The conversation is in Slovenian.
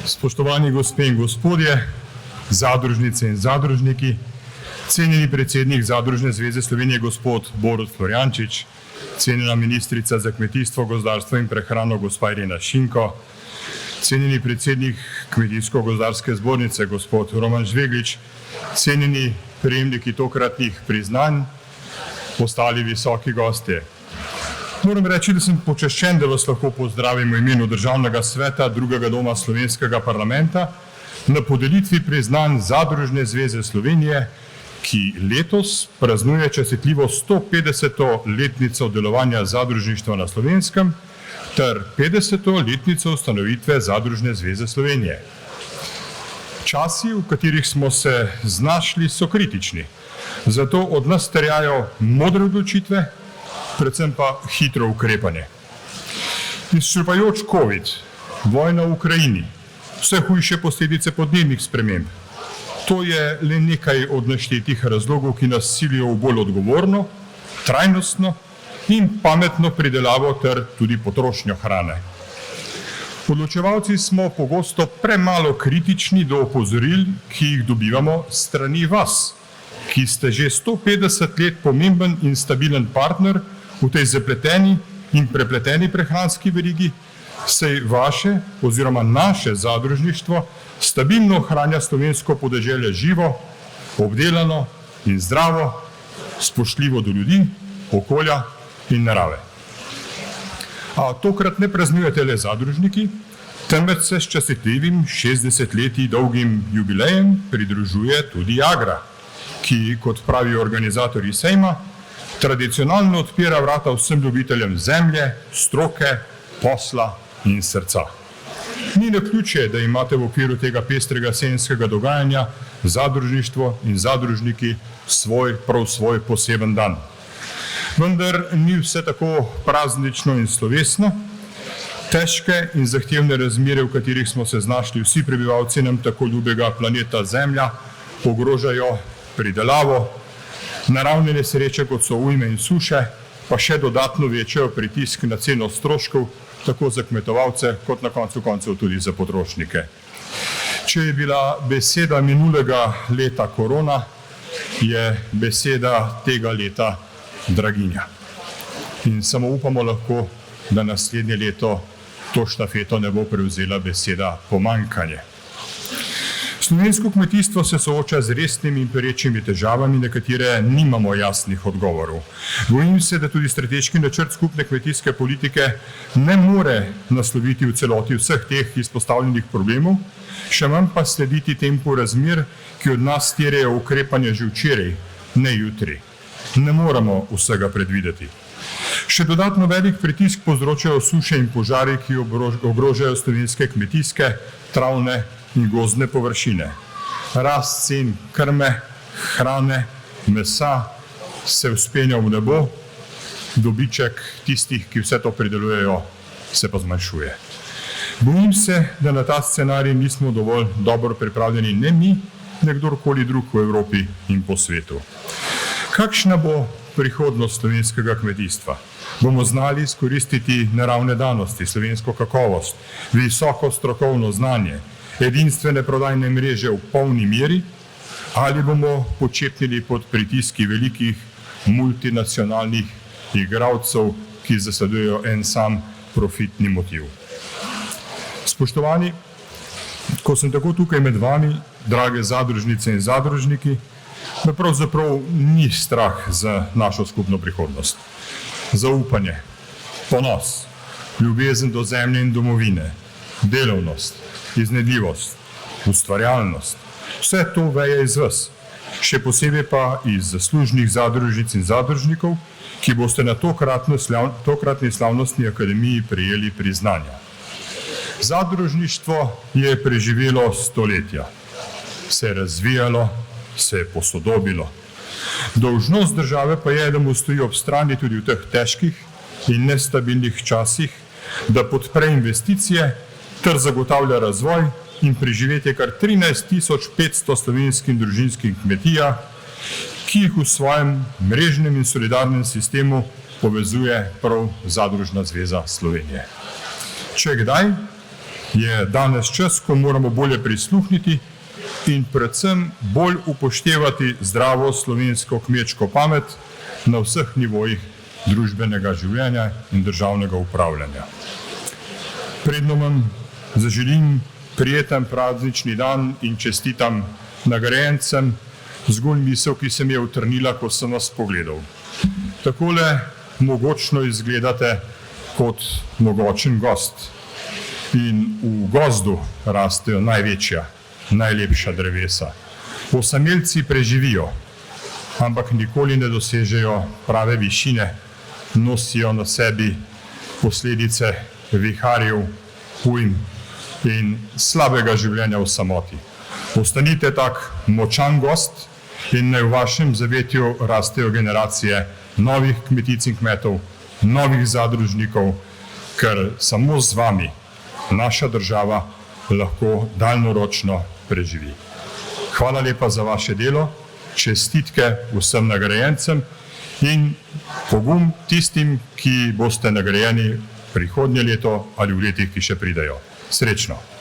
Spoštovani gospe in gospodje, zadružnice in zadružniki, cenjeni predsednik Zadružne zveze Slovenije gospod Borut Florjančič, cenjena ministrica za kmetijstvo, gozdarstvo in prehrano gospa Irena Šinko, cenjeni predsednik Kmetijsko-gozdarske zbornice gospod Roman Žveglič, cenjeni prejemniki tokratnih priznanj, ostali visoki gostje. Moram reči, da sem počaščen, da vas lahko pozdravim v imenu Državnega sveta drugega doma slovenskega parlamenta na podelitvi priznanj Zadružne zveze Slovenije, ki letos praznuje častitljivo 150. letnico delovanja zadružništva na Slovenskem ter 50. letnico ustanovitve Zadružne zveze Slovenije. Časi, v katerih smo se znašli, so kritični, zato od nas terjajo modre odločitve, predvsem pa hitro ukrepanje. Izčrpajoč COVID, vojna v Ukrajini, vse hujše posledice podnebnih sprememb. To je le nekaj od naštetih razlogov, ki nas silijo v bolj odgovorno, trajnostno in pametno pridelavo ter tudi potrošnjo hrane. Odločevalci smo pogosto premalo kritični do opozoril, ki jih dobivamo s strani vas, ki ste že 150 let pomemben in stabilen partner v tej zapleteni in prepleteni prehranski verigi, saj vaše oziroma naše zadružništvo stabilno ohranja slovensko podeželje živo, obdelano in zdravo, spoštljivo do ljudi, okolja in narave. A tokrat ne praznujete le zadružniki, temveč se s častitljivim 60 leti dolgim jubilejem pridružuje tudi Agra, ki, kot pravijo organizatorji sejma, tradicionalno odpira vrata vsem ljubiteljem zemlje, stroke, posla in srca. Ni naključje, da imate v okviru tega pestrega sejemskega dogajanja zadružništvo in zadružniki prav svoj poseben dan. Vendar ni vse tako praznično in slovesno. Težke in zahtevne razmere, v katerih smo se znašli vsi prebivalci nam tako ljubega planeta Zemlja, ogrožajo pridelavo, naravne nesreče, kot so ujme in suše, pa še dodatno večajo pritisk na ceno stroškov, tako za kmetovalce, kot na koncu koncev tudi za potrošnike. Če je bila beseda minulega leta korona, je beseda tega leta draginja. In samo upamo lahko, da naslednje leto to štafeto ne bo prevzela beseda pomanjkanje. Slovensko kmetijstvo se sooča z resnimi in perečimi težavami, na katere nimamo jasnih odgovorov. Bojim se, da tudi strateški načrt skupne kmetijske politike ne more nasloviti v celoti vseh teh izpostavljenih problemov, še manj pa slediti tempu razmer, ki od nas terjajo ukrepanje že včeraj, ne jutri. Ne moramo vsega predvideti. Še dodatno velik pritisk povzročajo suše in požari, ki ogrožajo slovenske kmetijske, travne in gozdne površine. Rast cen krme, hrane, mesa se vzpenja v nebo, dobiček tistih, ki vse to pridelujejo, se pa zmanjšuje. Bojim se, da na ta scenarij nismo dovolj dobro pripravljeni ne mi, ne kdorkoli drug v Evropi in po svetu. Kakšna bo prihodnost slovenskega kmetijstva? Bomo znali izkoristiti naravne danosti, slovensko kakovost, visoko strokovno znanje, edinstvene prodajne mreže v polni meri, ali bomo počepnili pod pritiski velikih multinacionalnih igralcev, ki zasledujejo en sam profitni motiv. Spoštovani, ko sem tako tukaj med vami, drage zadružnice in zadružniki, me pravzaprav ni strah za našo skupno prihodnost. Zaupanje, ponos, ljubezen do zemlje in domovine, delovnost, iznajdljivost, ustvarjalnost, vse to veje iz vas, še posebej pa iz zaslužnih zadružnic in zadružnikov, ki boste na tokratni slavnostni akademiji prejeli priznanja. Zadružništvo je preživelo stoletja, se je razvijalo, se je posodobilo. Dolžnost države pa je, da mu stoji ob strani tudi v teh težkih in nestabilnih časih, da podpre investicije ter zagotavlja razvoj in preživetje kar 13.500 slovenskim družinskim kmetijam, ki jih v svojem mrežnem in solidarnem sistemu povezuje prav Zadružna zveza Slovenije. Če kdaj, je danes čas, ko moramo bolje prisluhniti in predvsem bolj upoštevati zdravo slovensko kmečko pamet na vseh nivojih družbenega življenja in državnega upravljanja. Predno vam zaželim prijeten praznični dan in čestitam nagrajencem, zgolj misel, ki se mi je utrnila, ko sem vas pogledal. Takole mogočno izgledate kot mogočen gost in v gozdu rastejo največja, najlepša drevesa. Osamelci preživijo, ampak nikoli ne dosežejo prave višine, nosijo na sebi posledice viharjev, ujm in slabega življenja v samoti. Ostanite tak močan gost in naj v vašem zavetju rastejo generacije novih kmetic in kmetov, novih zadružnikov, ker samo z vami naša država lahko daljnoročno preživi. Hvala lepa za vaše delo, čestitke vsem nagrajencem in pogum tistim, ki boste nagrajeni prihodnje leto ali v letih, ki še pridejo. Srečno!